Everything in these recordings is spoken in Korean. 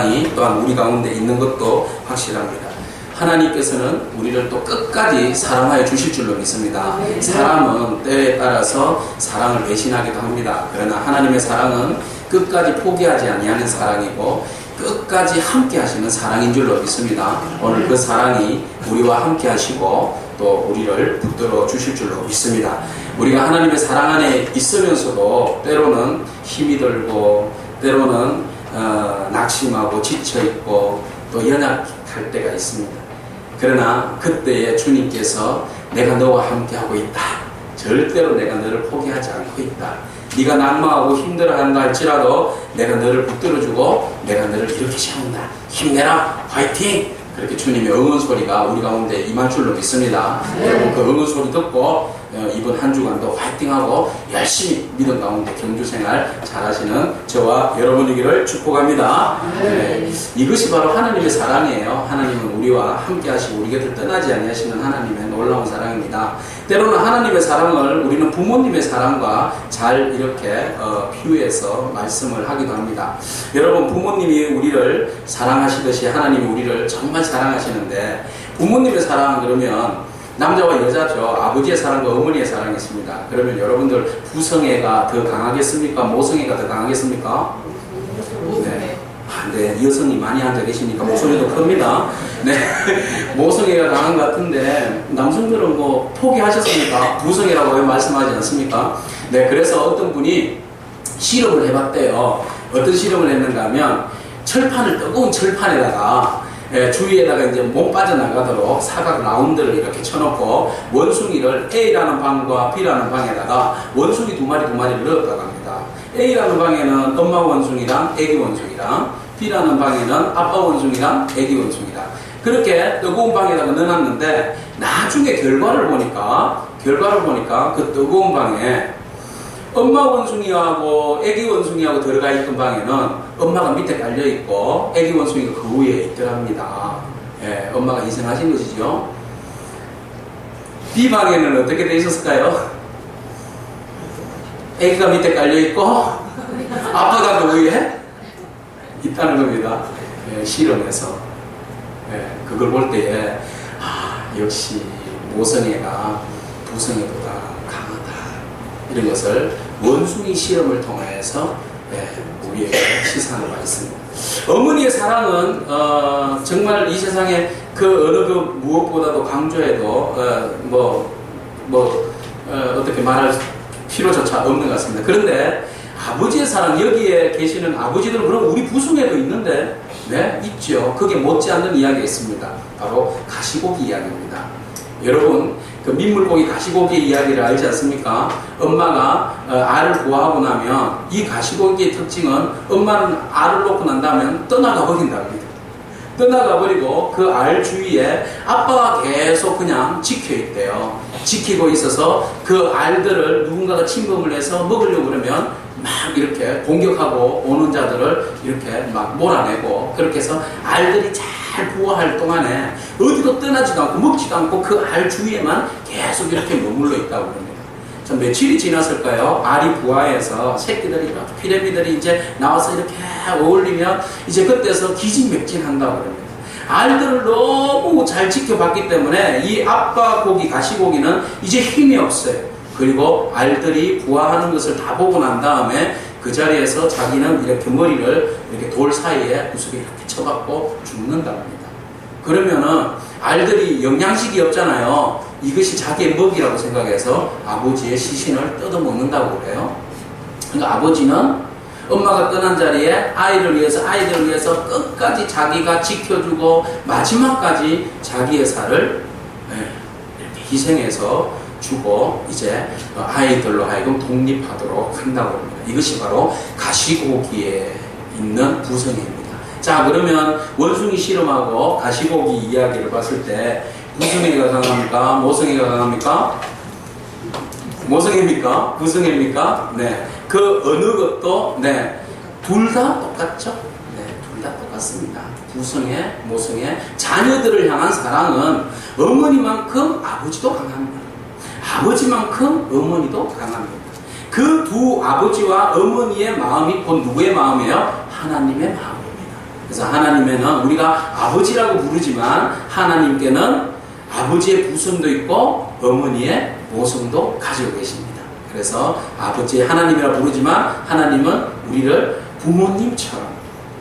사랑이 또한 우리 가운데 있는 것도 확실합니다. 하나님께서는 우리를 또 끝까지 사랑하여 주실 줄로 믿습니다. 사람은 때에 따라서 사랑을 배신하기도 합니다. 그러나 하나님의 사랑은 끝까지 포기하지 아니하는 사랑이고 끝까지 함께 하시는 사랑인 줄로 믿습니다. 오늘 그 사랑이 우리와 함께 하시고 또 우리를 붙들어 주실 줄로 믿습니다. 우리가 하나님의 사랑 안에 있으면서도 때로는 힘이 들고 때로는 낙심하고 지쳐있고 또 연약할 때가 있습니다. 그러나 그때에 주님께서 내가 너와 함께하고 있다. 절대로 내가 너를 포기하지 않고 있다. 네가 낙마하고 힘들어한다 할지라도 내가 너를 붙들어주고 내가 너를 이렇게 세운다. 힘내라. 화이팅! 그렇게 주님의 응원 소리가 우리 가운데 임할 줄로 믿습니다. 여러분 그 응원 소리 듣고 이번 한 주간도 화이팅하고 열심히 믿음 가운데 경주생활 잘하시는 저와 여러분이기를 축복합니다. 네. 이것이 바로 하나님의 사랑이에요. 하나님은 우리와 함께 하시고 우리 곁을 떠나지 아니하시는 하나님의 놀라운 사랑입니다. 때로는 하나님의 사랑을 우리는 부모님의 사랑과 잘 이렇게 비유해서 말씀을 하기도 합니다. 여러분 부모님이 우리를 사랑하시듯이 하나님이 우리를 정말 사랑하시는데 부모님의 사랑 그러면 남자와 여자죠. 아버지의 사랑과 어머니의 사랑이 있습니다. 그러면 여러분들 부성애가 더 강하겠습니까? 모성애가 더 강하겠습니까? 네. 네, 여성이 많이 앉아 계시니까 목소리도 큽니다. 네. 모성애가 강한 것 같은데 남성들은 뭐 포기하셨습니까? 부성애라고 왜 말씀하지 않습니까? 네, 그래서 어떤 분이 실험을 해봤대요. 어떤 실험을 했는가 하면 철판을 뜨거운 철판에다가 주위에다가 이제 못 빠져나가도록 사각 라운드를 이렇게 쳐놓고 원숭이를 A라는 방과 B라는 방에다가 원숭이 두 마리를 넣었다고 합니다. A라는 방에는 엄마 원숭이랑 애기 원숭이랑 B라는 방에는 아빠 원숭이랑 애기 원숭이랑 그렇게 뜨거운 방에다가 넣어놨는데 나중에 결과를 보니까 그 뜨거운 방에 엄마 원숭이하고 애기 원숭이하고 들어가 있던 방에는 엄마가 밑에 깔려있고 애기 원숭이가 그 위에 있더랍니다. 예, 엄마가 희생하신 것이죠. B방에는 어떻게 돼 있었을까요? 애기가 밑에 깔려있고 아빠가 그 위에 있다는 겁니다. 예, 실험에서 그걸 볼 때에 역시 모성애가 부성애보다 강하다 이런 것을 원숭이 실험을 통해서 우리에게 시사하는 바 있습니다. 어머니의 사랑은 정말 이 세상에 그 어느 그 무엇보다도 강조해도 어떻게 말할 필요조차 없는 것 같습니다. 그런데 아버지의 사랑, 여기에 계시는 아버지들은 그럼 우리 부승에도 있는데 네, 있죠. 그게 못지않는 이야기가 있습니다. 바로 가시고기 이야기입니다. 여러분 그 민물고기 가시고기 이야기를 알지 않습니까? 엄마가 알을 구하고 나면 이 가시고기의 특징은 엄마는 알을 놓고 난 다음에 떠나가 버린다고 합니다. 떠나가 버리고 그 알 주위에 아빠가 계속 그냥 지켜 있대요. 지키고 있어서 그 알들을 누군가가 침범을 해서 먹으려고 그러면 막 이렇게 공격하고 오는 자들을 이렇게 막 몰아내고 그렇게 해서 알들이 잘 부화할 동안에 어디도 떠나지도 않고 먹지도 않고 그 알 주위에만 계속 이렇게 머물러 있다고 합니다. 자, 며칠이 지났을까요? 알이 부화해서 새끼들이 피레미들이 이제 나와서 이렇게 어울리면 이제 그때서 기진맥진한다고 합니다. 알들을 너무 잘 지켜봤기 때문에 이 아빠 고기, 가시고기는 이제 힘이 없어요. 그리고 알들이 부화하는 것을 다 보고 난 다음에 그 자리에서 자기는 이렇게 머리를 이렇게 돌 사이에 구석에 이렇게 쳐박고 죽는다고 합니다. 그러면은 알들이 영양식이 없잖아요. 이것이 자기의 먹이라고 생각해서 아버지의 시신을 뜯어먹는다고 그래요. 그러니까 아버지는 엄마가 떠난 자리에 아이들을 위해서 끝까지 자기가 지켜주고 마지막까지 자기의 살을 이렇게 희생해서 주고 이제 아이들로 하여금 독립하도록 한다고 합니다. 이것이 바로 가시고기에 있는 부성애입니다. 자, 그러면 원숭이 실험하고 가시고기 이야기를 봤을 때 부성애가 강합니까? 모성애가 강합니까? 모성애입니까? 부성애입니까? 네. 그 어느 것도 네. 둘 다 똑같죠? 네. 둘 다 똑같습니다. 부성애, 모성애. 자녀들을 향한 사랑은 어머니만큼 아버지도 강합니다. 아버지만큼 어머니도 강합니다. 그 두 아버지와 어머니의 마음이 곧 누구의 마음이에요? 하나님의 마음입니다. 그래서 하나님에는 우리가 아버지라고 부르지만 하나님께는 아버지의 부성도 있고 어머니의 모성도 가지고 계십니다. 그래서 아버지 하나님이라고 부르지만 하나님은 우리를 부모님처럼,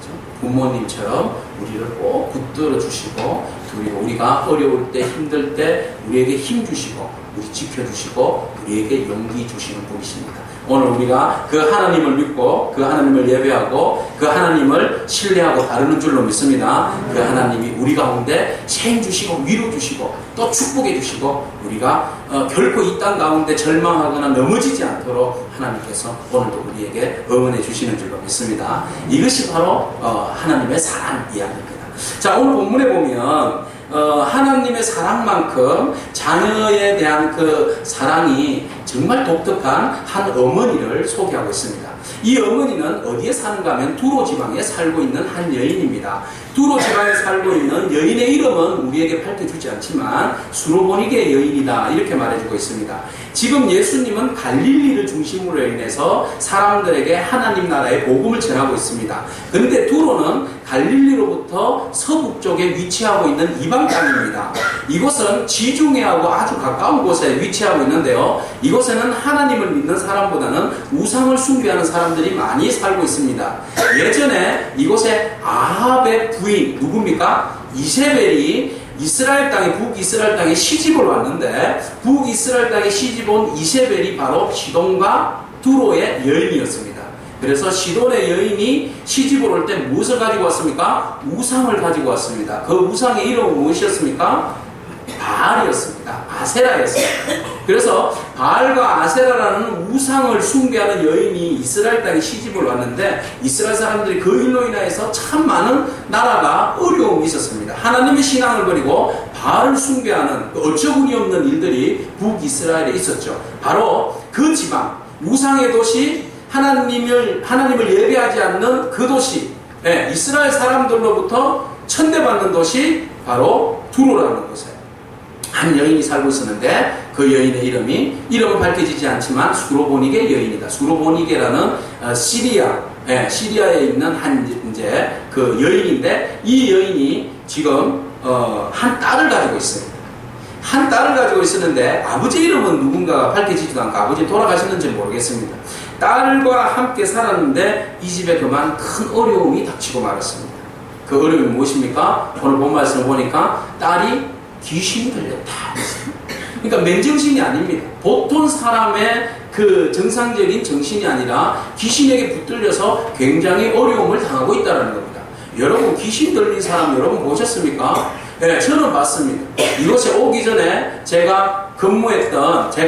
그렇죠? 부모님처럼 우리를 꼭 붙들어 주시고, 그리고 우리가 어려울 때 힘들 때 우리에게 힘 주시고 우리 지켜주시고 우리에게 용기 주시는 분이십니다. 오늘 우리가 그 하나님을 믿고 그 하나님을 예배하고 그 하나님을 신뢰하고 따르는 줄로 믿습니다. 그 하나님이 우리 가운데 생 주시고 위로 주시고 또 축복해 주시고 우리가 결코 이 땅 가운데 절망하거나 넘어지지 않도록 하나님께서 오늘도 우리에게 응원해 주시는 줄로 믿습니다. 이것이 바로 하나님의 사랑 이야기입니다. 자, 오늘 본문에 보면 하나님의 사랑만큼 자녀에 대한 그 사랑이 정말 독특한 한 어머니를 소개하고 있습니다. 이 어머니는 어디에 사는가 하면 두로 지방에 살고 있는 한 여인입니다. 두로 지방에 살고 있는 여인의 이름은 우리에게 밝혀주지 않지만 수로보니게 여인이다 이렇게 말해주고 있습니다. 지금 예수님은 갈릴리를 중심으로 인해서 사람들에게 하나님 나라의 복음을 전하고 있습니다. 그런데 두로는 갈릴리로부터 서북쪽에 위치하고 있는 이방 땅입니다. 이곳은 지중해하고 아주 가까운 곳에 위치하고 있는데요. 이곳에는 하나님을 믿는 사람보다는 우상을 숭배하는 사람들이 많이 살고 있습니다. 예전에 이곳에 아합의 부인 누굽니까? 이세벨이 이스라엘 땅에 북이스라엘 땅에 시집을 왔는데 북이스라엘 땅에 시집 온 이세벨이 바로 시돈과 두로의 여인이었습니다. 그래서 시돈의 여인이 시집을 올 때 무엇을 가지고 왔습니까? 우상을 가지고 왔습니다. 그 우상의 이름은 무엇이었습니까? 바알이었습니다. 아세라였습니다. 그래서 바알과 아세라라는 우상을 숭배하는 여인이 이스라엘 땅에 시집을 왔는데 이스라엘 사람들이 그 일로 인해서 참 많은 나라가 어려움이 있었습니다. 하나님의 신앙을 버리고 바알을 숭배하는 어처구니 없는 일들이 북이스라엘에 있었죠. 바로 그 지방, 우상의 도시, 하나님을 예배하지 않는 그 도시, 이스라엘 사람들로부터 천대받는 도시, 바로 두로라는 곳에 한 여인이 살고 있었는데 그 여인의 이름은 밝혀지지 않지만 수로보니게 여인이다. 수로보니게라는 시리아에 있는 그 여인인데 이 여인이 지금 한 딸을 가지고 있습니다. 한 딸을 가지고 있었는데 아버지 이름은 누군가가 밝혀지지도 않고 아버지 돌아가셨는지 모르겠습니다. 딸과 함께 살았는데 이 집에 그만 큰 어려움이 닥치고 말았습니다. 그 어려움이 무엇입니까? 오늘 본 말씀을 보니까 딸이 귀신이 들렸다. 그러니까 맨정신이 아닙니다. 보통 사람의 그 정상적인 정신이 아니라 귀신에게 붙들려서 굉장히 어려움을 당하고 있다는 겁니다. 여러분 귀신 들린 사람 여러분 보셨습니까? 네, 저는 봤습니다. 이곳에 오기 전에 제가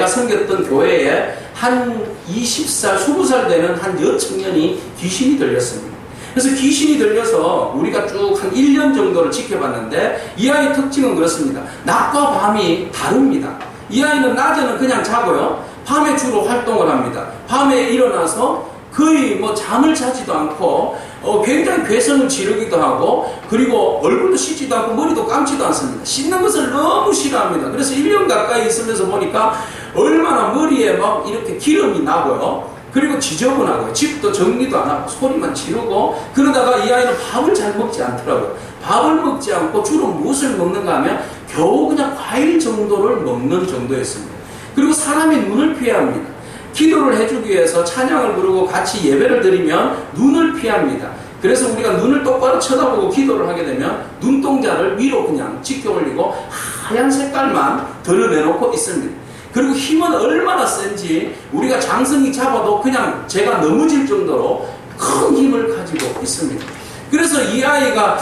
섬겼던 교회에 한 20살, 20살 되는 한 여청년이 귀신이 들렸습니다. 그래서 귀신이 들려서 우리가 쭉 한 1년 정도를 지켜봤는데 이 아이의 특징은 그렇습니다. 낮과 밤이 다릅니다. 이 아이는 낮에는 그냥 자고요. 밤에 주로 활동을 합니다. 밤에 일어나서 거의 잠을 자지도 않고 굉장히 괴성을 지르기도 하고 그리고 얼굴도 씻지도 않고 머리도 감지도 않습니다. 씻는 것을 너무 싫어합니다. 그래서 1년 가까이 있으면서 보니까 얼마나 머리에 막 이렇게 기름이 나고요. 그리고 지저분하고요. 집도 정리도 안 하고 소리만 지르고 그러다가 이 아이는 밥을 잘 먹지 않더라고요. 밥을 먹지 않고 주로 무엇을 먹는가 하면 겨우 그냥 과일 정도를 먹는 정도였습니다. 그리고 사람이 눈을 피합니다. 기도를 해주기 위해서 찬양을 부르고 같이 예배를 드리면 눈을 피합니다. 그래서 우리가 눈을 똑바로 쳐다보고 기도를 하게 되면 눈동자를 위로 그냥 지켜 올리고 하얀 색깔만 드러내놓고 있습니다. 그리고 힘은 얼마나 센지 우리가 장성이 잡아도 그냥 제가 넘어질 정도로 큰 힘을 가지고 있습니다. 그래서 이 아이가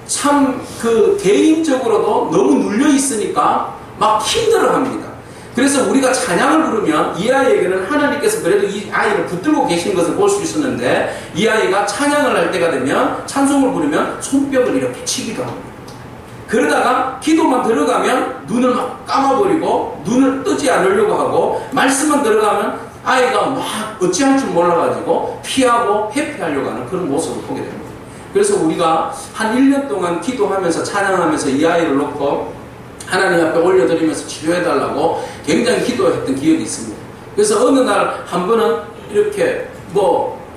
참 개인적으로도 너무 눌려 있으니까 막 힘들어합니다. 그래서 우리가 찬양을 부르면 이 아이에게는 하나님께서 그래도 이 아이를 붙들고 계신 것을 볼 수 있었는데 이 아이가 찬양을 할 때가 되면 찬송을 부르면 손뼉을 이렇게 치기도 합니다. 그러다가 기도만 들어가면 눈을 막 감아버리고 눈을 뜨지 않으려고 하고 말씀만 들어가면 아이가 막 어찌할 줄 몰라가지고 피하고 회피하려고 하는 그런 모습을 보게 됩니다. 그래서 우리가 한 1년 동안 기도하면서 찬양하면서 이 아이를 놓고 하나님 앞에 올려드리면서 치료해달라고 굉장히 기도했던 기억이 있습니다. 그래서 어느 날 한 번은 이렇게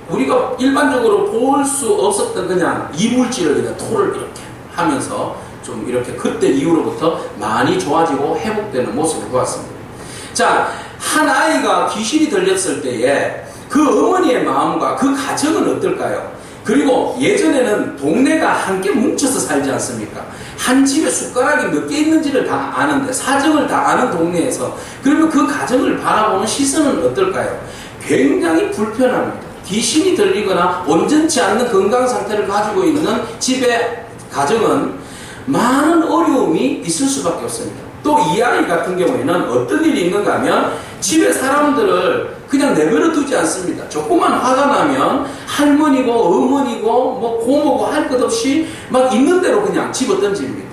우리가 일반적으로 볼 수 없었던 그냥 이물질을 그냥 토를 이렇게 하면서 좀 이렇게 그때 이후로부터 많이 좋아지고 회복되는 모습을 보았습니다. 자, 한 아이가 귀신이 들렸을 때에 그 어머니의 마음과 그 가정은 어떨까요? 그리고 예전에는 동네가 함께 뭉쳐서 살지 않습니까? 한 집에 숟가락이 몇 개 있는지를 다 아는데, 사정을 다 아는 동네에서, 그러면 그 가정을 바라보는 시선은 어떨까요? 굉장히 불편합니다. 귀신이 들리거나 온전치 않는 건강 상태를 가지고 있는 집의 가정은 많은 어려움이 있을 수밖에 없습니다. 또 이 아이 같은 경우에는 어떤 일이 있는가 하면 집에 사람들을 그냥 내버려 두지 않습니다. 조금만 화가 나면 할머니고 어머니고 뭐 고모고 할 것 없이 막 있는 대로 그냥 집어던집니다.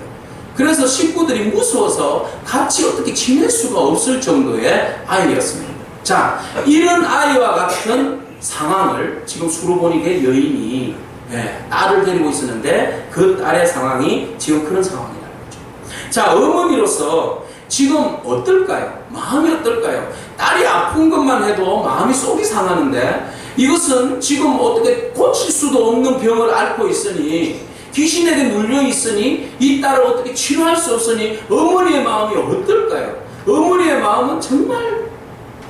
그래서 식구들이 무서워서 같이 어떻게 지낼 수가 없을 정도의 아이였습니다. 자, 이런 아이와 같은 상황을 지금 수로보니게 여인이 딸을 데리고 있었는데 그 딸의 상황이 지금 그런 상황이라는 거죠. 자, 어머니로서 지금 어떨까요? 마음이 어떨까요? 딸이 아픈 것만 해도 마음이 속이 상하는데 이것은 지금 어떻게 고칠 수도 없는 병을 앓고 있으니, 귀신에게 눌려 있으니 이 딸을 어떻게 치료할 수 없으니 어머니의 마음이 어떨까요? 어머니의 마음은 정말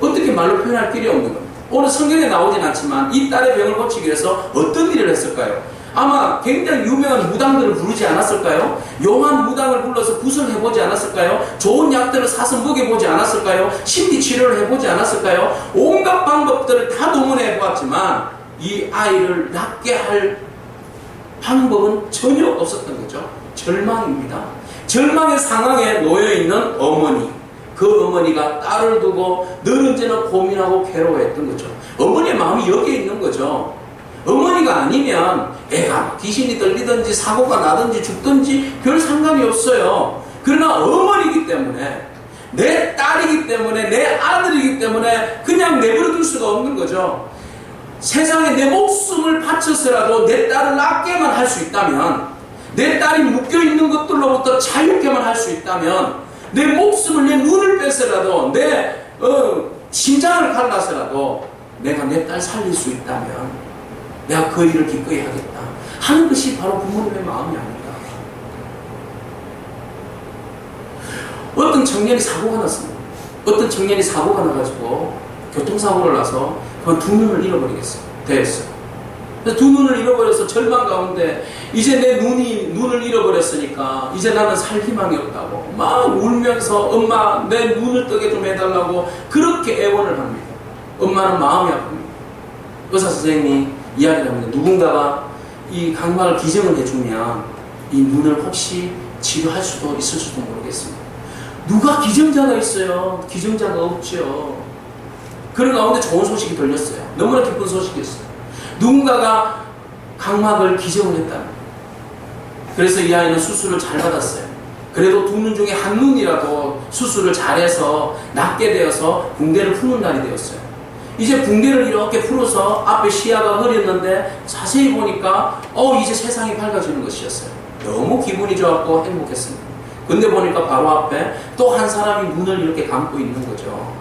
어떻게 말로 표현할 길이 없는 겁니다. 오늘 성경에 나오진 않지만 이 딸의 병을 고치기 위해서 어떤 일을 했을까요? 아마 굉장히 유명한 무당들을 부르지 않았을까요? 용한 무당을 불러서 구성해보지 않았을까요? 좋은 약들을 사서 먹여보지 않았을까요? 심리치료를 해보지 않았을까요? 온갖 방법들을 다 동원해보았지만 이 아이를 낫게 할 방법은 전혀 없었던 거죠. 절망입니다. 절망의 상황에 놓여있는 어머니, 그 어머니가 딸을 두고 늘 언제나 고민하고 괴로워했던 거죠. 어머니의 마음이 여기에 있는 거죠. 어머니가 아니면 애가 귀신이 들리든지 사고가 나든지 죽든지 별 상관이 없어요. 그러나 어머니이기 때문에, 내 딸이기 때문에, 내 아들이기 때문에 그냥 내버려둘 수가 없는 거죠. 세상에 내 목숨을 바쳐서라도 내 딸을 낫게만 할 수 있다면, 내 딸이 묶여있는 것들로부터 자유케만 할 수 있다면, 내 목숨을, 내 눈을 빼서라도, 내 심장을 갈라서라도 내가 내 딸 살릴 수 있다면 내가 그 일을 기꺼이 하겠다 하는 것이 바로 부모님의 마음이 아닐까. 어떤 청년이 사고가 났습니다. 어떤 청년이 사고가 나가지고 교통사고를 나서 그만 두 눈을 잃어버리겠어요. 됐어요. 그래서 두 눈을 잃어버려서 절망 가운데 이제 내 눈을 잃어버렸으니까 이제 나는 살 희망이 없다고 막 울면서 엄마 내 눈을 뜨게 좀 해달라고 그렇게 애원을 합니다. 엄마는 마음이 아픕니다. 의사 선생님이 이야기를 합니다. 누군가가 이 각막을 기증을 해주면 이 눈을 혹시 치료할 수도 있을지도 모르겠습니다. 누가 기증자가 있어요? 기증자가 없죠. 그런 가운데 좋은 소식이 들렸어요. 너무나 기쁜 소식이었어요. 누군가가 각막을 기증을 했다. 그래서 이 아이는 수술을 잘 받았어요. 그래도 두 눈 중에 한 눈이라도 수술을 잘해서 낫게 되어서 붕대를 푸는 날이 되었어요. 이제 붕대를 이렇게 풀어서 앞에 시야가 흐렸는데 자세히 보니까 이제 세상이 밝아지는 것이었어요. 너무 기분이 좋았고 행복했습니다. 근데 보니까 바로 앞에 또 한 사람이 눈을 이렇게 감고 있는 거죠.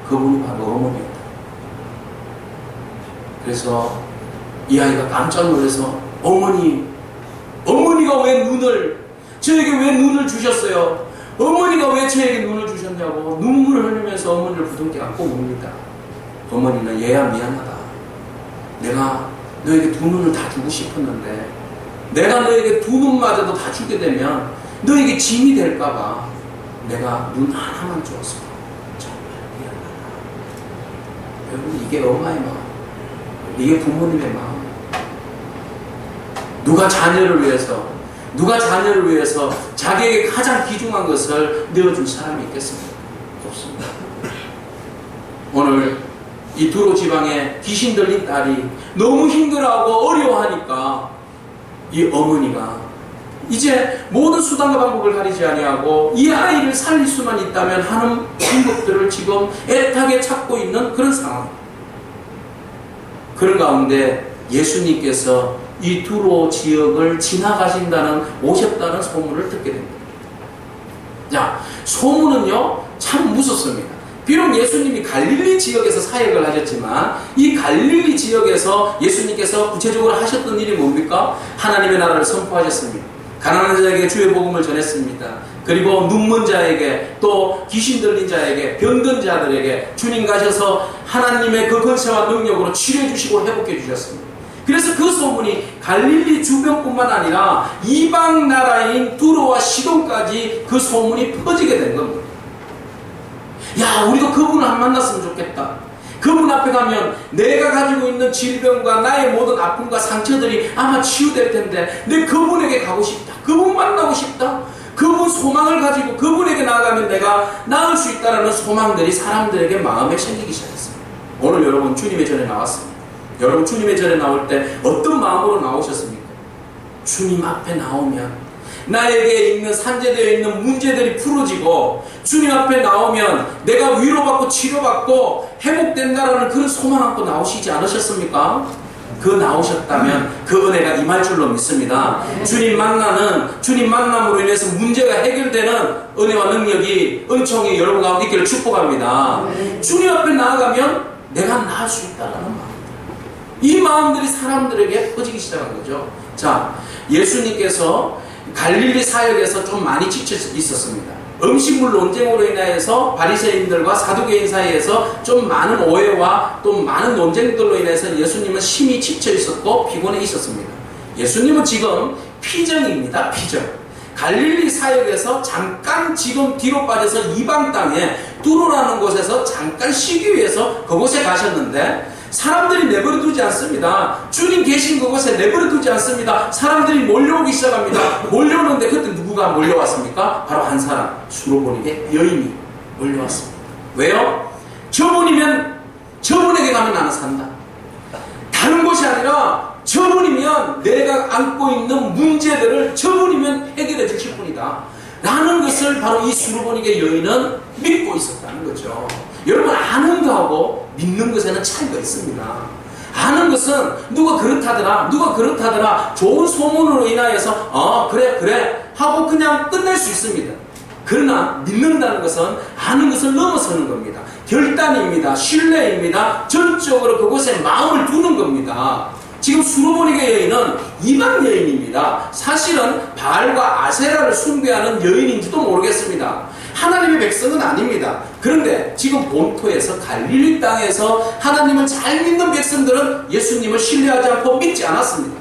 그분이 바로 어머니였다. 그래서 이 아이가 깜짝 놀라서 어머니가 왜 저에게 왜 눈을 주셨어요? 어머니가 왜 저에게 눈을 주셨냐고 눈물을 흘리면서 어머니를 부둥켜 안고 웁니다. 어머니는 얘야 미안하다. 내가 너에게 두 눈을 다 주고 싶었는데 내가 너에게 두 눈마저도 다 주게 되면 너에게 짐이 될까봐 내가 눈 하나만 주었어. 정말 미안하다. 여러분 이게 엄마의 마음, 이게 부모님의 마음. 누가 자녀를 위해서 자기에게 가장 귀중한 것을 내어줄 사람이 있겠습니까? 없습니다. 오늘 이 두로 지방에 귀신 들린 딸이 너무 힘들어하고 어려워하니까 이 어머니가 이제 모든 수단과 방법을 가리지 아니하고 이 아이를 살릴 수만 있다면 하는 방법들을 지금 애타게 찾고 있는 그런 상황. 그런 가운데 예수님께서 이 두로 지역을 오셨다는 소문을 듣게 됩니다. 자, 소문은요 참 무섭습니다. 비록 예수님이 갈릴리 지역에서 사역을 하셨지만 이 갈릴리 지역에서 예수님께서 구체적으로 하셨던 일이 뭡니까? 하나님의 나라를 선포하셨습니다. 가난한 자에게 주의 복음을 전했습니다. 그리고 눈먼 자에게, 또 귀신 들린 자에게, 병든 자들에게 주님 가셔서 하나님의 그 권세와 능력으로 치료해 주시고 회복해 주셨습니다. 그래서 그 소문이 갈릴리 주변뿐만 아니라 이방 나라인 두로와 시돈까지 그 소문이 퍼지게 된 겁니다. 야, 우리도 그분을 안 만났으면 좋겠다. 그분 앞에 가면 내가 가지고 있는 질병과 나의 모든 아픔과 상처들이 아마 치유될 텐데 내 그분에게 가고 싶다. 그분 만나고 싶다. 그분 소망을 가지고 그분에게 나아가면 내가 나을 수 있다는 소망들이 사람들에게 마음에 생기기 시작했습니다. 오늘 여러분 주님의 전에 나왔습니다. 여러분 주님의 전에 나올 때 어떤 마음으로 나오셨습니까? 주님 앞에 나오면 나에게 있는 산재되어 있는 문제들이 풀어지고 주님 앞에 나오면 내가 위로받고 치료받고 회복된다라는 그런 소망 안고 나오시지 않으셨습니까? 그 나오셨다면 그 은혜가 임할 줄로 믿습니다. 주님 만남으로 인해서 문제가 해결되는 은혜와 능력이, 은총이 여러분 가운데 있기를 축복합니다. 주님 앞에 나아가면 내가 나을 수 있다라는 마음, 이 마음들이 사람들에게 퍼지기 시작한 거죠. 자, 예수님께서 갈릴리 사역에서 좀 많이 지쳐 있었습니다. 음식물 논쟁으로 인하여서 바리새인들과 사두개인 사이에서 좀 많은 오해와 또 많은 논쟁들로 인해서 예수님은 심히 지쳐 있었고 피곤해 있었습니다. 예수님은 지금 피정입니다. 피정. 갈릴리 사역에서 잠깐 지금 뒤로 빠져서 이방 땅에 두로라는 곳에서 잠깐 쉬기 위해서 그곳에 가셨는데 사람들이 내버려 두지 않습니다. 주님 계신 그곳에 내버려 두지 않습니다. 사람들이 몰려오기 시작합니다. 몰려오는데 그때 누구가 몰려왔습니까? 바로 한 사람, 수로보니게 여인이 몰려왔습니다. 왜요? 저분에게 가면 나는 산다. 다른 곳이 아니라 저분이면 내가 안고 있는 문제들을 저분이면 해결해 주실 분이다 라는 것을 바로 이 수로보니게 여인은 믿고 있었다는 거죠. 여러분, 아는 거하고 믿는 것에는 차이가 있습니다. 아는 것은 누가 그렇다더라 좋은 소문으로 인하여서 그래 하고 그냥 끝낼 수 있습니다. 그러나 믿는다는 것은 아는 것을 넘어서는 겁니다. 결단입니다. 신뢰입니다. 전적으로 그곳에 마음을 두는 겁니다. 지금 수로보니게 여인은 이방 여인입니다. 사실은 바알과 아세라를 숭배하는 여인인지도 모르겠습니다. 하나님의 백성은 아닙니다. 그런데 지금 본토에서 갈릴리 땅에서 하나님을 잘 믿는 백성들은 예수님을 신뢰하지 않고 믿지 않았습니다.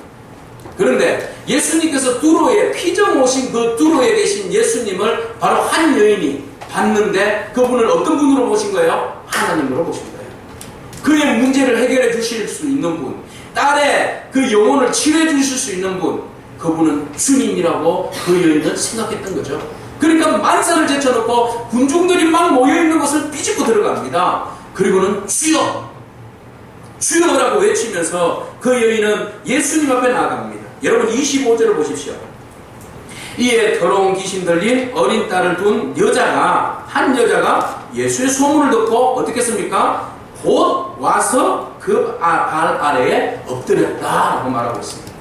그런데 예수님께서 두로에 피정 오신 그 두로에 계신 예수님을 바로 한 여인이 봤는데 그분을 어떤 분으로 보신 거예요? 하나님으로 보신 거예요. 그의 문제를 해결해 주실 수 있는 분, 딸의 그 영혼을 치료해 주실 수 있는 분, 그분은 주님이라고 그 여인은 생각했던 거죠. 그러니까 만사를 제쳐놓고 군중들이 막 모여있는 곳을 삐집고 들어갑니다. 그리고는 주여! 주여라고 외치면서 그 여인은 예수님 앞에 나아갑니다. 여러분 25절을 보십시오. 이에 더러운 귀신 들린 어린 딸을 둔 한 여자가 예수의 소문을 듣고 어떻게 했습니까? 곧 와서 그 발 아래에 엎드렸다라고 말하고 있습니다.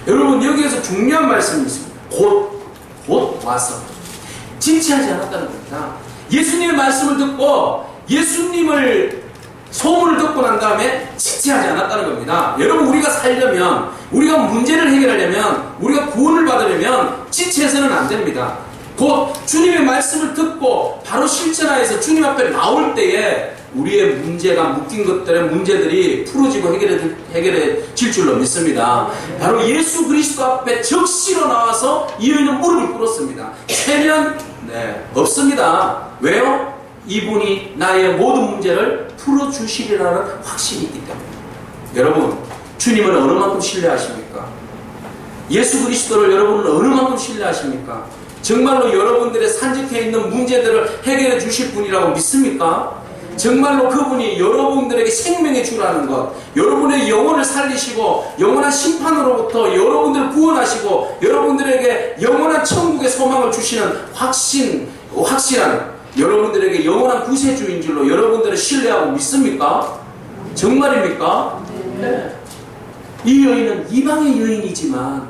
여러분 여기에서 중요한 말씀이 있습니다. 곧 와서. 지체하지 않았다는 겁니다. 예수님의 말씀을 듣고 예수님을 소문을 듣고 난 다음에 지체하지 않았다는 겁니다. 여러분 우리가 살려면, 우리가 문제를 해결하려면, 우리가 구원을 받으려면 지체해서는 안 됩니다. 곧 주님의 말씀을 듣고 바로 실천하여서 주님 앞에 나올 때에 우리의 문제가 묶인 것들의 문제들이 풀어지고 해결해질 줄로 믿습니다. 바로 예수 그리스도 앞에 적시로 나와서 이 여인은 무릎을 꿇었습니다. 세면 없습니다. 왜요? 이분이 나의 모든 문제를 풀어주시리라는 확신이 있기 때문에. 여러분, 주님을 어느 만큼 신뢰하십니까? 예수 그리스도를 여러분은 어느 만큼 신뢰하십니까? 정말로 여러분들의 산적해 있는 문제들을 해결해 주실 분이라고 믿습니까? 정말로 그분이 여러분들에게 생명의 주라는 것, 여러분의 영혼을 살리시고 영원한 심판으로부터 여러분들을 구원하시고 여러분들에게 영원한 천국의 소망을 주시는 확실한 여러분들에게 영원한 구세주인 줄로 여러분들을 신뢰하고 믿습니까? 정말입니까? 네. 이 여인은 이방의 여인이지만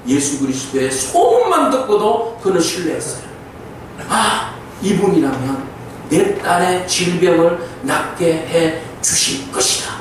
예수 그리스도의 소문만 듣고도 그는 신뢰했어요. 이분이라면 내 딸의 질병을 낫게 해 주실 것이다.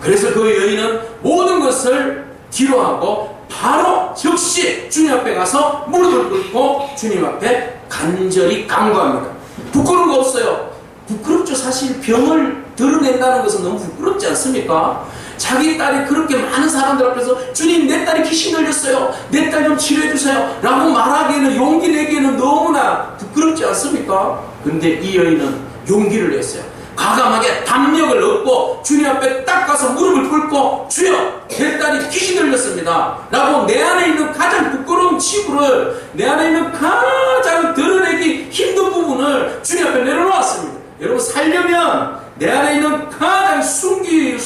그래서 그 여인은 모든 것을 뒤로하고 바로 즉시 주님 앞에 가서 무릎을 꿇고 주님 앞에 간절히 간구합니다. 부끄러운 거 없어요. 부끄럽죠. 사실 병을 드러낸다는 것은 너무 부끄럽지 않습니까? 자기 딸이 그렇게 많은 사람들 앞에서 주님, 내 딸이 귀신 들렸어요, 내 딸 좀 치료해 주세요 라고 말하기에는, 용기 내기에는 너무나 부끄럽지 않습니까? 근데 이 여인은 용기를 냈어요. 과감하게 담력을 얻고 주님 앞에 딱 가서 무릎을 꿇고, 주여, 내 딸이 귀신 들렸습니다 라고 내 안에 있는 가장 부끄러운 치부를, 내 안에 있는 가장 드러내기 힘든 부분을 주님 앞에 내려놓았습니다. 여러분, 살려면 내 안에 있는 가장 숨기고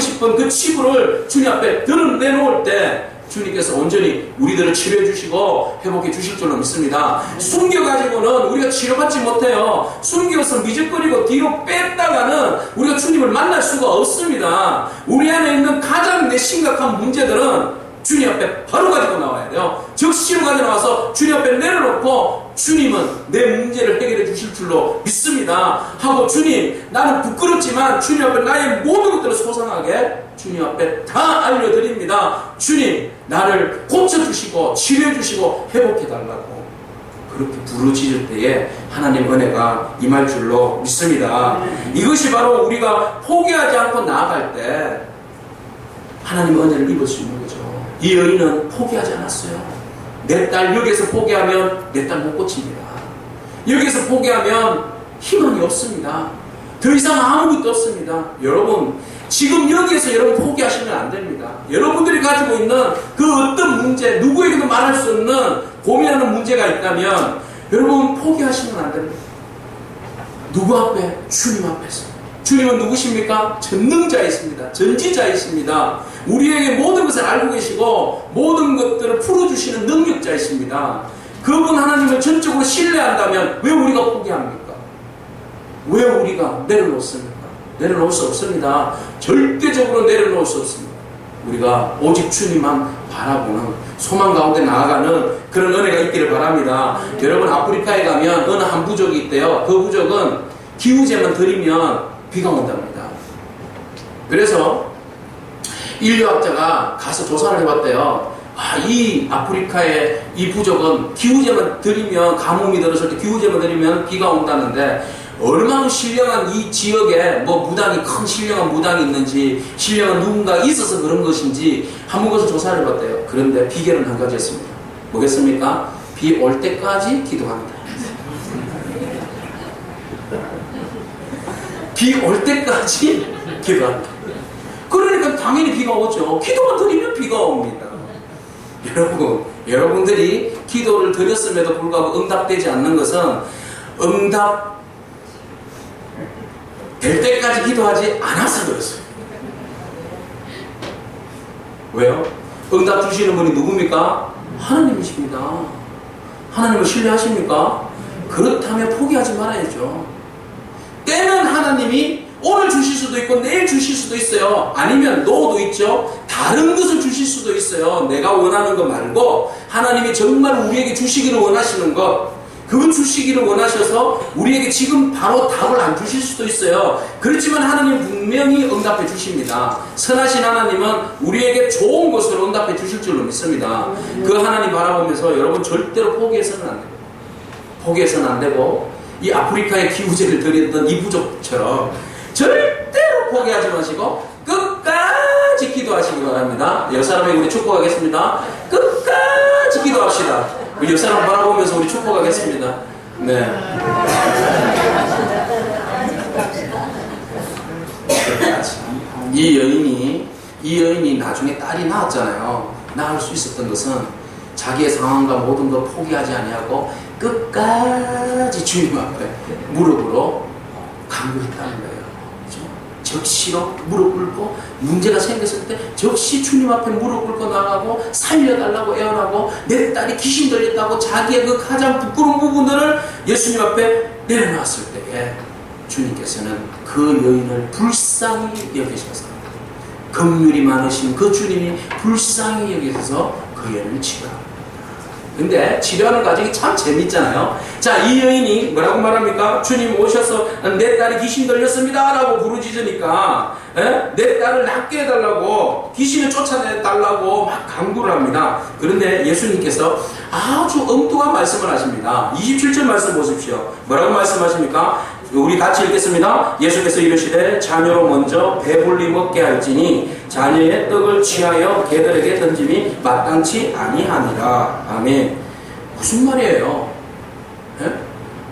싶은 그 치부를 주님 앞에 드러내놓을 때 주님께서 온전히 우리들을 치료해 주시고 회복해 주실 줄로 믿습니다. 숨겨가지고는 우리가 치료받지 못해요. 숨겨서 미적거리고 뒤로 뺐다가는 우리가 주님을 만날 수가 없습니다. 우리 안에 있는 가장 내 심각한 문제들은 주님 앞에 바로 가지고 나와야 돼요. 즉시로 가지고 나와서 주님 앞에 내려놓고, 주님은 내 문제를 해결해 주실 줄로 믿습니다 하고, 주님, 나는 부끄럽지만 주님 앞에 나의 모든 것들을 소상하게 주님 앞에 다 알려드립니다. 주님, 나를 고쳐주시고 치료해주시고 회복해달라고 그렇게 부르짖을 때에 하나님 은혜가 임할 줄로 믿습니다. 이것이 바로 우리가 포기하지 않고 나아갈 때 하나님의 은혜를 입을 수 있는 거죠. 이 여인은 포기하지 않았어요. 내 딸 여기서 포기하면 내 딸 못 고칩니다. 여기서 포기하면 희망이 없습니다. 더 이상 아무것도 없습니다. 여러분, 지금 여기에서 여러분 포기하시면 안 됩니다. 여러분들이 가지고 있는 그 어떤 문제, 누구에게도 말할 수 없는 고민하는 문제가 있다면 여러분 포기하시면 안 됩니다. 누구 앞에? 주님 앞에서. 주님은 누구십니까? 전능자이십니다. 전지자이십니다. 우리에게 모든 것을 알고 계시고 모든 것들을 풀어주시는 능력자이십니다. 그분 하나님을 전적으로 신뢰한다면 왜 우리가 포기합니까? 왜 우리가 내려놓습니까? 내려놓을 수 없습니다. 절대적으로 내려놓을 수 없습니다. 우리가 오직 주님만 바라보는 소망 가운데 나아가는 그런 은혜가 있기를 바랍니다. 여러분, 아프리카에 가면 어느 한 부족이 있대요. 그 부족은 기후제만 드리면 비가 온답니다. 그래서 인류학자가 가서 조사를 해봤대요. 이 아프리카의 이 부족은 기후제만 드리면, 가뭄이 들었을 때 기후제만 드리면 비가 온다는데, 얼마나 신령한 이 지역에 무당이, 큰 신령한 무당이 있는지, 신령한 누군가 있어서 그런 것인지 한번 가서 조사를 해봤대요. 그런데 비결은 한 가지였습니다. 뭐겠습니까? 비 올 때까지 기도합니다. 비 올 때까지 기도합니다. 그러니까 당연히 비가 오죠. 기도만 드리면 비가 옵니다. 여러분들이 기도를 드렸음에도 불구하고 응답되지 않는 것은 응답 될 때까지 기도하지 않아서 그렇습니다. 왜요? 응답 주시는 분이 누굽니까? 하나님이십니다. 하나님을 신뢰하십니까? 그렇다면 포기하지 말아야죠. 때는 하나님이 오늘 주실 수도 있고 내일 주실 수도 있어요. 아니면 노도 있죠. 다른 것을 주실 수도 있어요. 내가 원하는 것 말고 하나님이 정말 우리에게 주시기를 원하시는 것, 그건 주시기를 원하셔서 우리에게 지금 바로 답을 안 주실 수도 있어요. 그렇지만 하나님 분명히 응답해 주십니다. 선하신 하나님은 우리에게 좋은 것으로 응답해 주실 줄로 믿습니다. 그 하나님 바라보면서 여러분 절대로 포기해서는 안 돼요. 포기해서는 안 되고, 이 아프리카의 기후제를 드렸던 이 부족처럼 절대로 포기하지 마시고 끝까지 기도하시기 바랍니다. 옆 사람에게 우리 축복하겠습니다. 끝까지 기도합시다. 우리 옆 사람 바라보면서 우리 축복하겠습니다. 네. 이 여인이 나중에 딸이 낳았잖아요. 낳을 수 있었던 것은 자기의 상황과 모든 걸 포기하지 아니하고 끝까지 주님 앞에 무릎으로 간구했다는 거예요. 그렇죠? 적시로 무릎 꿇고, 문제가 생겼을 때 적시 주님 앞에 무릎 꿇고 나가고 살려달라고 애원하고, 내 딸이 귀신 들렸다고 자기의 그 가장 부끄러운 부분들을 예수님 앞에 내려놨을 때에 주님께서는 그 여인을 불쌍히 여기셔서, 긍휼이 많으신 그 주님이 불쌍히 여기셔서 그 여인을 치료합니다. 근데 치료하는 과정이 참 재밌잖아요. 자, 이 여인이 뭐라고 말합니까? 주님 오셔서 내 딸이 귀신 들렸습니다 라고 부르짖으니까 내 딸을 낫게 해달라고, 귀신을 쫓아내달라고 막 강구를 합니다. 그런데 예수님께서 아주 엉뚱한 말씀을 하십니다. 27절 말씀 보십시오. 뭐라고 말씀하십니까? 우리 같이 읽겠습니다. 예수께서 이르시되 자녀로 먼저 배불리 먹게 할지니 자녀의 떡을 취하여 개들에게 던짐이 마땅치 아니하니라. 아멘. 무슨 말이에요?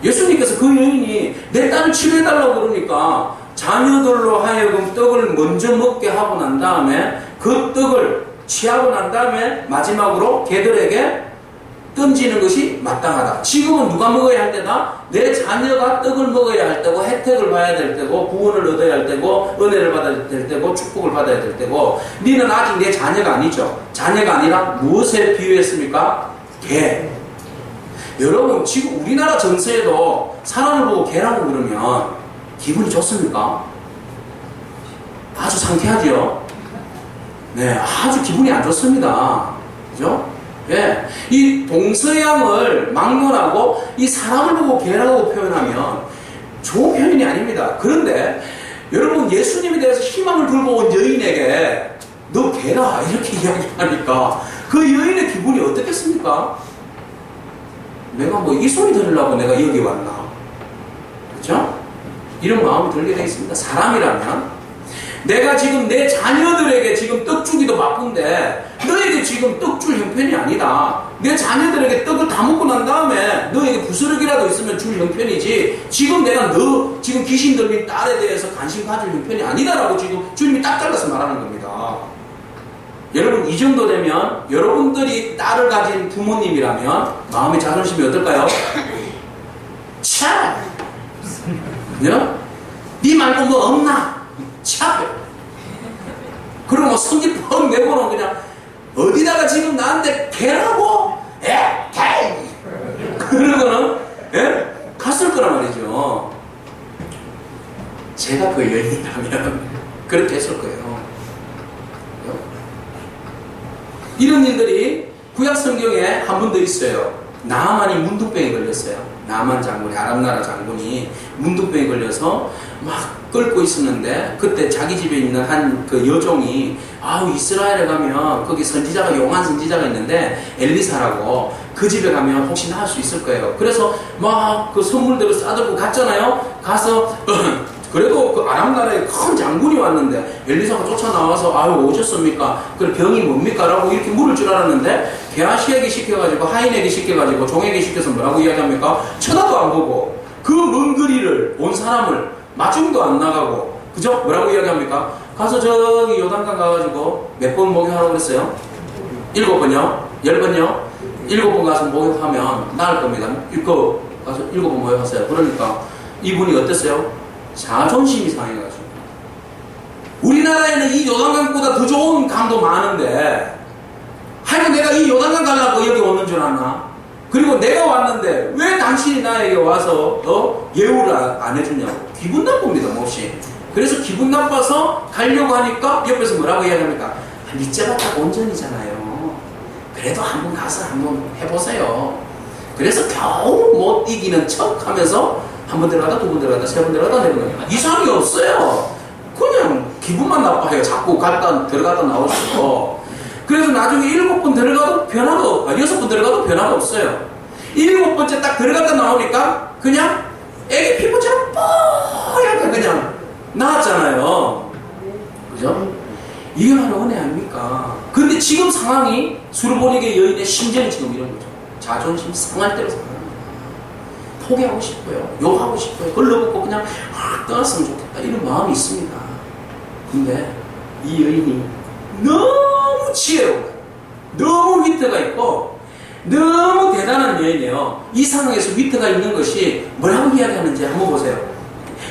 예수님께서 그 여인이 내 딸을 치료해달라고 그러니까 자녀들로 하여금 떡을 먼저 먹게 하고 난 다음에 그 떡을 취하고 난 다음에 마지막으로 개들에게 던지는 것이 마땅하다. 지금은 누가 먹어야 할 때다? 내 자녀가 떡을 먹어야 할 때고, 혜택을 봐야 될 때고, 구원을 얻어야 할 때고, 은혜를 받아야 될 때고, 축복을 받아야 될 때고, 너는 아직 내 자녀가 아니죠. 자녀가 아니라 무엇에 비유했습니까? 개. 여러분, 지금 우리나라 정서에도 사람을 보고 개라고 그러면 기분이 좋습니까? 아주 상쾌하지요? 네, 아주 기분이 안 좋습니다. 그죠? 예, 이 동서양을 막론하고 이 사람을 보고 개라고 표현하면 좋은 표현이 아닙니다. 그런데 여러분, 예수님에 대해서 희망을 들고 온 여인에게 너 개라 이렇게 이야기하니까 그 여인의 기분이 어떻겠습니까? 내가 뭐 이 소리 들으려고 내가 여기 왔나? 그렇죠? 이런 마음이 들게 되어 있습니다. 사람이라면 내가 지금 내 자녀들에게 지금 떡 주기도 바쁜데 너에게 지금 떡 줄 형편이 아니다. 내 자녀들에게 떡을 다 먹고 난 다음에 너에게 부스러기라도 있으면 줄 형편이지, 지금 내가 너 지금 귀신 들린 딸에 대해서 관심 가질 형편이 아니다라고 지금 주님이 딱 잘라서 말하는 겁니다. 여러분, 이 정도 되면 여러분들이 딸을 가진 부모님이라면 마음의 자존심이 어떨까요? 참! 네 말고 뭐 없나? 참! 그리고 뭐 성질 펑 내고는 그냥 어디다가 지금 나한테 개라고? 개이! 그러고는 갔을 거란 말이죠. 제가 그 여인이라면 그렇게 했을 거예요. 이런 일들이 구약 성경에 한 분 더 있어요. 나아만이 문둥병에 걸렸어요. 나아만 장군이, 아람나라 장군이 문둥병에 걸려서 막 끓고 있었는데, 그때 자기 집에 있는 한 그 여종이 이스라엘에 가면 거기 선지자가, 용한 선지자가 있는데 엘리사라고, 그 집에 가면 혹시 나을 수 있을 거예요. 그래서 막 그 선물들을 싸들고 갔잖아요. 가서 그래도 그 아람나라에 큰 장군이 왔는데 엘리사가 쫓아 나와서 오셨습니까? 그 병이 뭡니까? 라고 이렇게 물을 줄 알았는데, 게하시에게 시켜가지고, 하인에게 시켜가지고, 종에게 시켜서 뭐라고 이야기합니까? 쳐다도 안 보고 그 먼 거리를 온 사람을 마중도 안 나가고, 그죠? 뭐라고 이야기합니까? 가서 저기 요단강 가가지고 몇 번 목욕하라고 그랬어요? 7번요? 10번요? 7번 가서 목욕하면 나을 겁니다. 이거 가서 7번 목욕하세요. 그러니까 이분이 어땠어요? 자존심이 상해가지고, 우리나라에는 이 요단강보다 더 좋은 강도 많은데 하여간 내가 이 요단강 가려고 여기 오는 줄 아나? 그리고 내가 왔는데 왜 당신이 나에게 와서 예우를 안 해주냐고 기분 나쁩니다, 몹시. 그래서 기분 나빠서 가려고 하니까 옆에서 뭐라고 이야기합니까? 니째봤자 온전이잖아요. 그래도 한번 가서 한번 해보세요. 그래서 겨우 못 이기는 척 하면서 한 번 들어가다, 두 번 들어가다, 세 번 들어가다 내려가요. 이상이 없어요. 그냥 기분만 나빠요. 자꾸 들어가다 나오시고. 그래서 나중에 7번 들어가도 변화가 6번 들어가도 변화가 없어요. 7번째 딱 들어갔다 나오니까 그냥 애기 피부처럼 뽀얗게 그냥 나왔잖아요. 그죠? 이게 바로 은혜 아닙니까? 근데 지금 상황이 수르보니게 여인의 심정이 지금 이런 거죠. 자존심 상할 대로 상합니다. 포기하고 싶어요. 욕하고 싶어요. 걸러붙고 그냥 떠났으면 좋겠다, 이런 마음이 있습니다. 근데 이 여인이 너무 지혜로워요. 너무 위트가 있고 너무 대단한 여인이에요. 이 상황에서 위트가 있는 것이 뭐라고 이야기하는지 한번 보세요.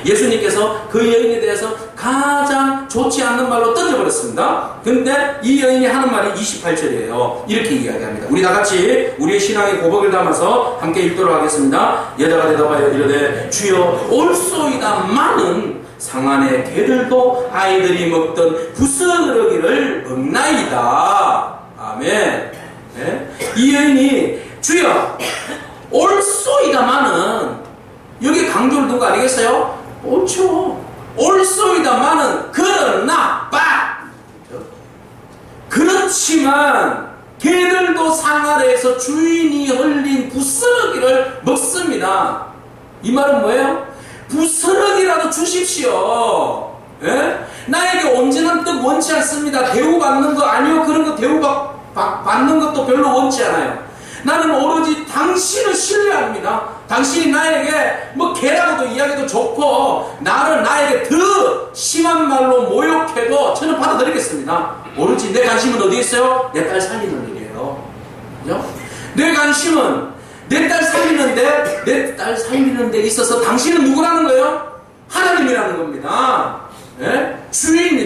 예수님께서 그 여인에 대해서 가장 좋지 않는 말로 던져버렸습니다. 근데 이 여인이 하는 말이 28절이에요. 이렇게 이야기합니다. 우리 다같이 우리의 신앙의 고백을 담아서 함께 읽도록 하겠습니다. 여자가 대답하여 이르되 주여 올소이다마는 상안의 개들도 아이들이 먹던 부스러기를 먹나이다. 아멘. 네? 이 여인이 주여 옳소이다마는, 여기 강조를 둔 거 아니겠어요? 옳죠. 옳소이다마는 그러나 그렇지만 개들도 상 아래에서 주인이 흘린 부스러기를 먹습니다. 이 말은 뭐예요? 부스러기라도 주십시오. 예? 나에게 온전한 뜻 원치 않습니다. 대우받는 거 아니요, 그런 거 대우받는 것도 별로 원치 않아요. 나는 오로지 당신을 신뢰합니다. 당신이 나에게 뭐 개라고도 이야기도 좋고 나에게 더 심한 말로 모욕해도 저는 받아들이겠습니다. 오로지 내 관심은 어디에 있어요? 내 딸 살리는 일이에요. 그죠? 내 관심은 내 딸 살리는 데 있어서 당신은 누구라는 거예요? 하나님이라는 겁니다. 예?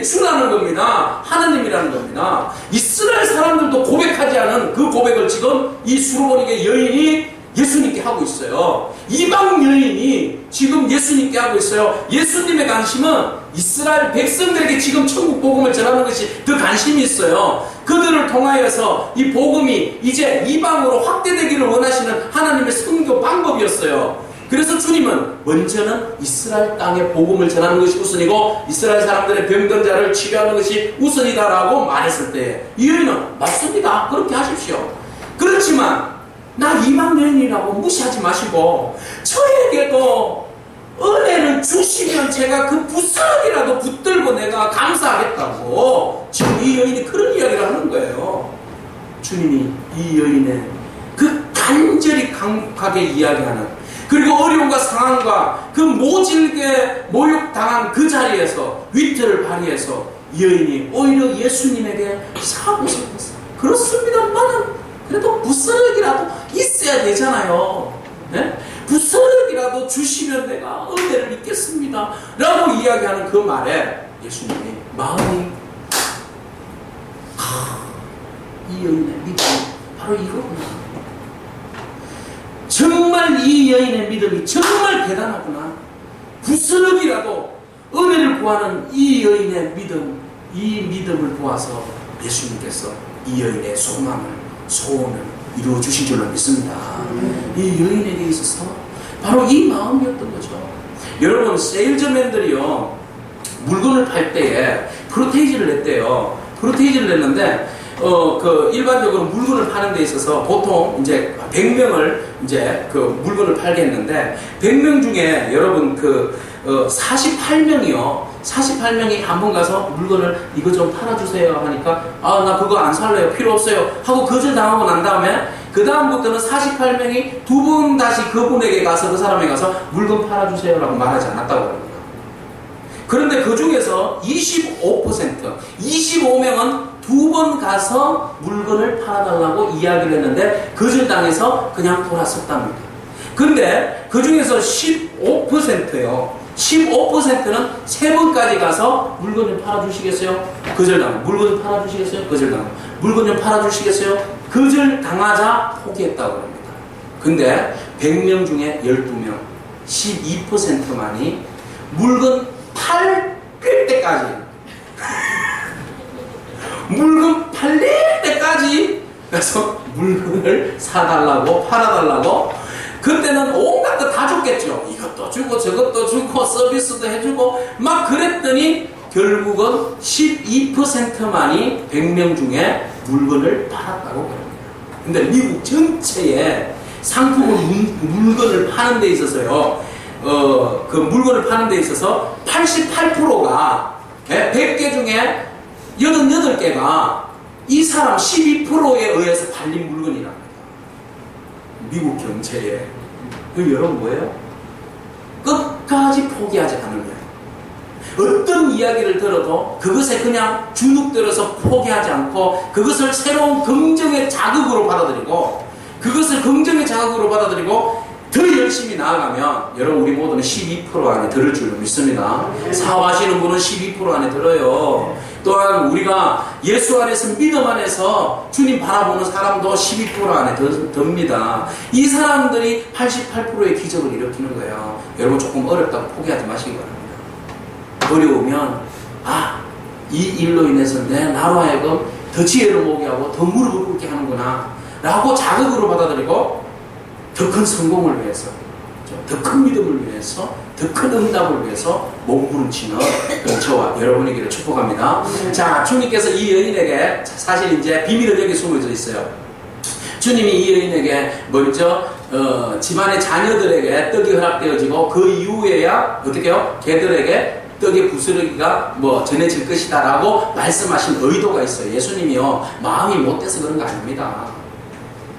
주라는 겁니다. 하나님이라는 겁니다. 이스라엘 사람들도 고백하지 않은 그 고백을 지금 이 수르보니게 여인이 예수님께 하고 있어요. 이방 여인이 지금 예수님께 하고 있어요. 예수님의 관심은 이스라엘 백성들에게 지금 천국 복음을 전하는 것이 더 관심이 있어요. 그들을 통하여서 이 복음이 이제 이방으로 확대되기를 원하시는 하나님의 선교 방법이었어요. 그래서 주님은 먼저는 이스라엘 땅에 복음을 전하는 것이 우선이고 이스라엘 사람들의 병든 자를 치료하는 것이 우선이다라고 말했을 때 이 여인은 맞습니다. 그렇게 하십시오. 그렇지만 나 이방 여인이라고 무시하지 마시고 저에게도 은혜를 주시면 제가 그 부스러기라도 붙들고 내가 감사하겠다고 지금 이 여인이 그런 이야기를 하는 거예요. 주님이 이 여인의 그 간절히 강하게 이야기하는, 그리고 어려움과 상황과 그 모질게 모욕당한 그 자리에서 위태를 발휘해서 이 여인이 오히려 예수님에게 사고 싶었어요. 그렇습니다만은 그래도 부스러기라도 있어야 되잖아요. 네? 부스러기라도 주시면 내가 은혜를 입겠습니다 라고 이야기하는 그 말에 예수님이 마음이 이 여인의 믿음이 바로 이거구나. 정말 이 여인의 믿음이 정말 대단하구나. 부스러기라도 은혜를 구하는 이 여인의 믿음, 이 믿음을 보아서 예수님께서 이 여인의 소원을 이루어 주신 줄로 믿습니다. 이 여인에게 있어서 바로 이 마음이었던 거죠. 여러분, 세일즈맨들이요, 물건을 팔 때에 프로테이지를 냈대요. 프로테이지를 냈는데 일반적으로 물건을 파는 데 있어서 보통 이제 100명을 이제 그 물건을 팔게 했는데 100명 중에 여러분 48명이 한 번 가서 물건을 이거 좀 팔아주세요 하니까 나 그거 안 살래요, 필요 없어요 하고 거절당하고 난 다음에 그 다음부터는 48명이 두 번 다시 그분에게 가서 그 사람에게 가서 물건 팔아주세요 라고 말하지 않았다고 합니다. 그런데 그 중에서 25명은 두 번 가서 물건을 팔아달라고 이야기를 했는데 거절당해서 그냥 돌아섰답니다. 근데 그 중에서 15%요. 15%는 세 번까지 가서 물건 좀 팔아주시겠어요? 거절당. 물건 팔아주시겠어요? 거절당. 물건 좀 팔아주시겠어요? 거절당하자 포기했다고 합니다. 근데 100명 중에 12명, 12%만이 물건 팔 때까지 물건 팔릴 때까지 그래서 물건을 사달라고 팔아달라고. 그때는 온갖 거 다 줬겠죠. 이것도 주고 저것도 주고 서비스도 해주고 막 그랬더니 결국은 12%만이 100명 중에 물건을 팔았다고 그럽니다. 근데 미국 전체에 상품을 물건을 파는 데 있어서요, 그 물건을 파는 데 있어서 88%가 100개 중에 88개가 이 사람 12%에 의해서 팔린 물건이랍니다. 미국 경제에. 그 여러분 뭐예요? 끝까지 포기하지 않는 거예요. 어떤 이야기를 들어도 그것에 그냥 주눅들어서 포기하지 않고 그것을 새로운 긍정의 자극으로 받아들이고 더 열심히 나아가면 여러분 우리 모두는 12% 안에 들을 줄로 믿습니다. 사업하시는 분은 12% 안에 들어요. 또한 우리가 예수 안에서 믿음 안에서 주님 바라보는 사람도 12% 안에 듭니다. 이 사람들이 88%의 기적을 일으키는 거예요. 여러분 조금 어렵다고 포기하지 마시기 바랍니다. 어려우면 이 일로 인해서 나로 하여금 더 지혜를 모게 하고 더 무릎을 꿇게 하는구나. 라고 자극으로 받아들이고 더 큰 성공을 위해서, 더 큰 믿음을 위해서, 더 큰 응답을 위해서 몸부림치는 저와 여러분에게를 축복합니다. 자, 주님께서 이 여인에게 사실 이제 비밀은 여기 숨어져 있어요. 주님이 이 여인에게 먼저 집안의 자녀들에게 떡이 허락되어지고 그 이후에야 어떻게 해요? 걔들에게 떡의 부스러기가 전해질 것이다 라고 말씀하신 의도가 있어요. 예수님이요, 마음이 못돼서 그런 거 아닙니다.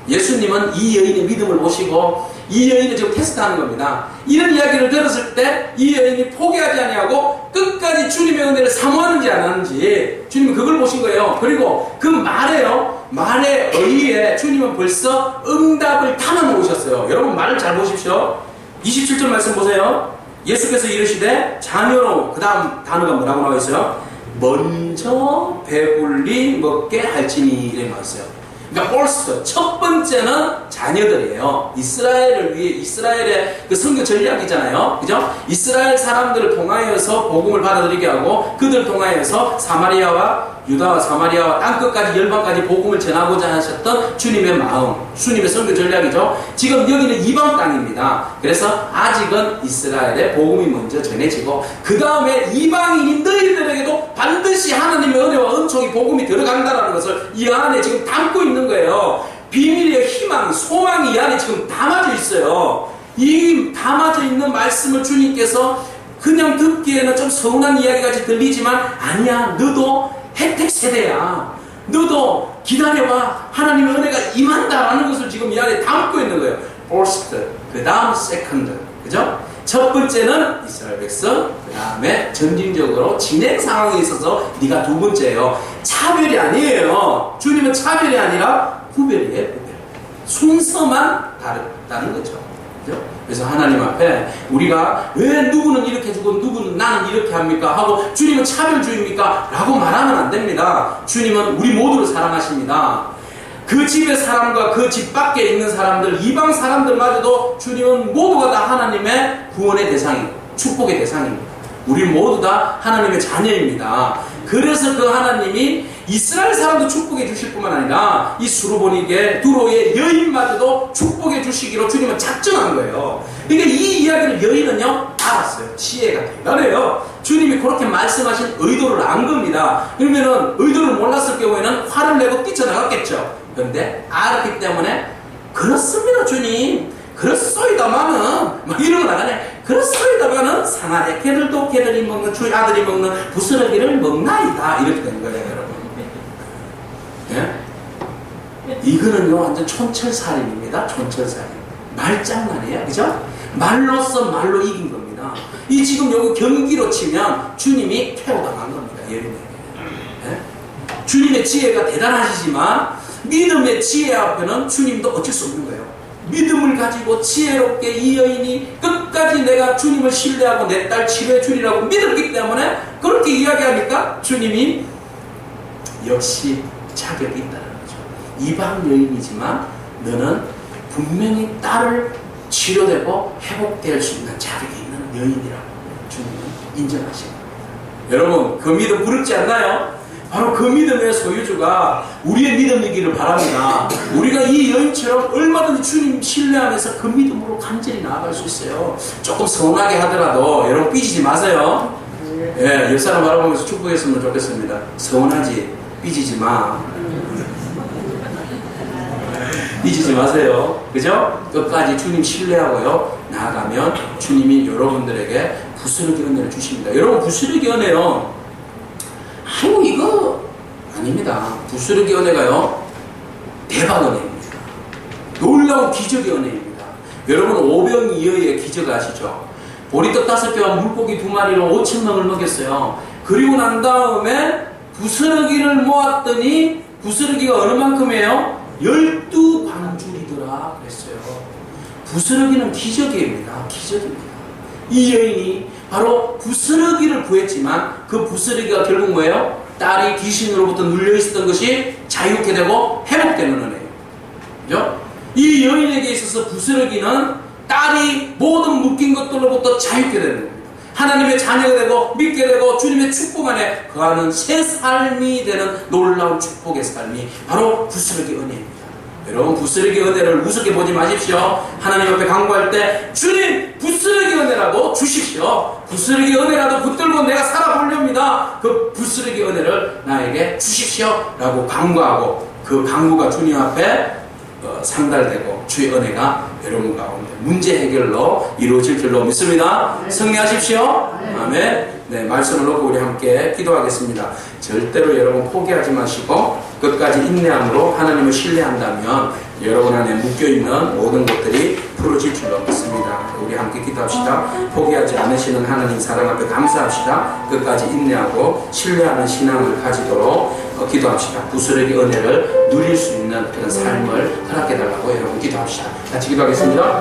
예수님은 이 여인의 믿음을 보시고 이 여인을 지금 테스트하는 겁니다. 이런 이야기를 들었을 때 이 여인이 포기하지 아니하고 끝까지 주님의 은혜를 사모하는지 안 하는지 주님은 그걸 보신 거예요. 그리고 그 말의 의의에 주님은 벌써 응답을 담아 놓으셨어요. 여러분 말을 잘 보십시오. 27절 말씀 보세요. 예수께서 이르시되 자녀로, 그 다음 단어가 뭐라고 나와 있어요? 먼저 배불리 먹게 할지니 이렇게 나와 있어요. 그러니까 first, 첫 번째는 자녀들이에요. 이스라엘을 위해, 이스라엘의 그 선교 전략이잖아요. 그죠? 이스라엘 사람들을 통하여서 복음을 받아들이게 하고 그들 통하여서 사마리아와 유다와 사마리아와 땅끝까지 열방까지 복음을 전하고자 하셨던 주님의 마음, 주님의 선교 전략이죠. 지금 여기는 이방 땅입니다. 그래서 아직은 이스라엘의 복음이 먼저 전해지고 그 다음에 이방인인 너희들에게도 반드시 하나님의 은혜와 은총이 복음이 들어간다는 것을 이 안에 지금 담고 있는 거예요. 비밀의 희망, 소망이 이 안에 지금 담아져 있어요. 이 담아져 있는 말씀을 주님께서 그냥 듣기에는 좀 서운한 이야기같이 들리지만 아니야, 너도 혜택 세대야. 너도 기다려봐. 하나님의 은혜가 임한다라는 것을 지금 이 안에 담고 있는 거예요. First, 그 다음 second. 그죠? 첫 번째는 이스라엘 백성, 그 다음에 점진적으로 진행 상황에 있어서 네가 두 번째예요. 차별이 아니에요. 주님은 차별이 아니라 구별이에요. 구별. 순서만 다르다는 거죠. 그죠? 그래서 하나님 앞에 우리가 왜 누구는 이렇게 해주고 누구는 나는 이렇게 합니까? 하고 주님은 차별주의입니까? 라고 말하면 안 됩니다. 주님은 우리 모두를 사랑하십니다. 그 집의 사람과 그 집 밖에 있는 사람들, 이방 사람들마저도 주님은 모두가 다 하나님의 구원의 대상이고 축복의 대상입니다. 우리 모두 다 하나님의 자녀입니다. 그래서 그 하나님이 이스라엘 사람도 축복해 주실 뿐만 아니라 이 수르보니게 두로의 여인마저도 축복해 주시기로 주님은 작정한 거예요. 그러니까 이 이야기를 여인은요 알았어요. 지혜가 대단해요. 주님이 그렇게 말씀하신 의도를 안 겁니다. 그러면은 의도를 몰랐을 경우에는 화를 내고 뛰쳐나갔겠죠. 그런데 알았기 때문에 그렇습니다 주님, 그렇소이다마는 막 이러고 나가네. 그렇소이다마는 상하되 개들도 개들이 먹는 주의 아들이 먹는 부스러기를 먹나이다. 이렇게 된 거예요 여러분. 예? 이거는요 완전 촌철살인입니다. 촌철살인. 말장난이에요. 그죠? 말로써 말로 이긴 겁니다. 이 지금 여기 경기로 치면 주님이 퇴로당한 겁니다. 예루살렘에. 예? 주님의 지혜가 대단하시지만 믿음의 지혜 앞에는 주님도 어쩔 수 없는 거예요. 믿음을 가지고 지혜롭게 이 여인이 끝까지 내가 주님을 신뢰하고 내 딸 치료해 주리라고 믿었기 때문에 그렇게 이야기하니까 주님이 역시 자격이 있다는 거죠. 이방 여인이지만 너는 분명히 딸을 치료되고 회복될 수 있는 자격이 있는 여인이라고 주님은 인정하시는 거예요. 여러분 그 믿음 부럽지 않나요? 바로 그 믿음의 소유주가 우리의 믿음이기를 바랍니다. 우리가 이 여인처럼 얼마든지 주님 신뢰하면서 그 믿음으로 간절히 나아갈 수 있어요. 조금 서운하게 하더라도 여러분 삐지지 마세요. 예, 옆 사람 바라보면서 축복했으면 좋겠습니다. 서운하지, 삐지지 마. 삐지지 마세요. 그죠? 끝까지 주님 신뢰하고요 나아가면 주님이 여러분들에게 부스러기 은혜를 주십니다. 여러분 부스러기 은혜요, 아이고 이거 아닙니다. 부스러기 은혜가요 대박 은혜입니다. 놀라운 기적의 은혜입니다. 여러분 오병이어의 기적 아시죠? 보리떡 5개와 물고기 2마리로 5,000명을 먹였어요. 그리고 난 다음에 부스러기를 모았더니 부스러기가 어느 만큼이에요? 12방줄이더라 그랬어요. 부스러기는 기적입니다. 기적입니다. 이 여인이 바로 부스러기를 구했지만 그 부스러기가 결국 뭐예요? 딸이 귀신으로부터 눌려있었던 것이 자유케 되고 회복되는 은혜예요. 그죠? 이 여인에게 있어서 부스러기는 딸이 모든 묶인 것들로부터 자유케 되는 겁니다. 하나님의 자녀가 되고 믿게 되고 주님의 축복 안에 거하는 새 삶이 되는 놀라운 축복의 삶이 바로 부스러기 은혜입니다. 여러분 부스러기 은혜를 우습게 보지 마십시오. 하나님 앞에 간구할 때 주님 부스러기 은혜라도 주십시오. 부스러기 은혜라도 붙들고 내가 살아보렵니다. 그 부스러기 은혜를 나에게 주십시오 라고 간구하고 그 간구가 주님 앞에 상달되고 주의 은혜가 여러분 가운데 문제 해결로 이루어질 줄로 믿습니다. 승리하십시오. 아멘. 네, 말씀을 놓고 우리 함께 기도하겠습니다. 절대로 여러분 포기하지 마시고 끝까지 인내함으로 하나님을 신뢰한다면 여러분 안에 묶여있는 모든 것들이 풀어질 줄로 믿습니다. 우리 함께 기도합시다. 포기하지 않으시는 하나님 사랑 앞에 감사합시다. 끝까지 인내하고 신뢰하는 신앙을 가지도록 기도합시다. 부스러기 은혜를 누릴 수 있는 그런 삶을 허락해달라고 여러분 기도합시다. 같이 기도하겠습니다.